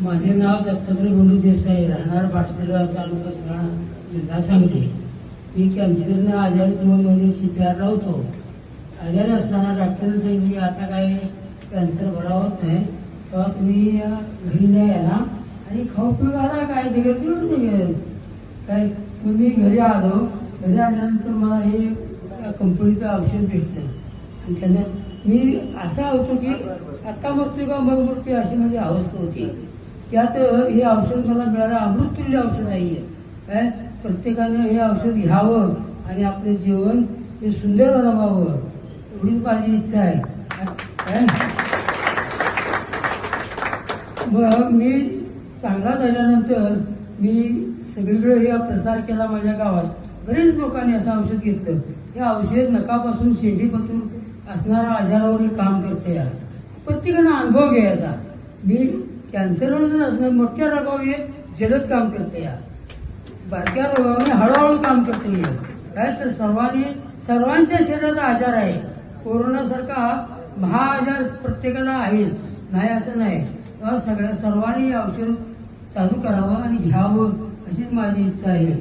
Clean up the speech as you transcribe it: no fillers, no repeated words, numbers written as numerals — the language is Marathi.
माझे नाव दत्तात्रय बंडू देसाई, राहणार पाटसरा, तालुका सराणा, जिल्हा सांगली. मी कॅन्सरने आजारी 2 महिने CPR होतो. आजारी असताना डॉक्टरने सांगितले की आता काय कॅन्सर बरा होत नाही, तेव्हा तुम्ही घरी नाही याला आणि खाऊ पिऊ आला काय सगळं तिरून सगळं काय. मी घरी आलो. घरी आल्यानंतर मला हे कंपनीचं औषध भेटलं आणि त्यानं मी असा होतो की आत्ता मरतोय का मग मरतोय अशी माझी अवस्था होती. त्यात हे औषध मला मिळालं. अमृततुल्य औषध आहे काय. प्रत्येकानं हे औषध घ्यावं आणि आपलं जीवन हे सुंदर बनवावं एवढीच माझी इच्छा आहे काय. मग मी चांगला झाल्यानंतर मी सगळीकडे हे प्रसार केला. माझ्या गावात बरेच लोकांनी असं औषध घेतलं. हे औषध नकापासून शेंडीपतूर असणाऱ्या आजारावर हे काम करते. या प्रत्येकानं अनुभव घ्यायचा. मी कॅन्सरवर जर असणार मोठ्या रोगावर हे जलद काम करते. या बारक्या रोगावर हळूहळू काम करते. काय तर सर्वांच्या शरीराचा आजार आहे. कोरोनासारखा महाआजार प्रत्येकाला आहेच, नाही असं नाही. तेव्हा सर्वांनी औषध चालू करावं आणि घ्यावं अशीच माझी इच्छा आहे.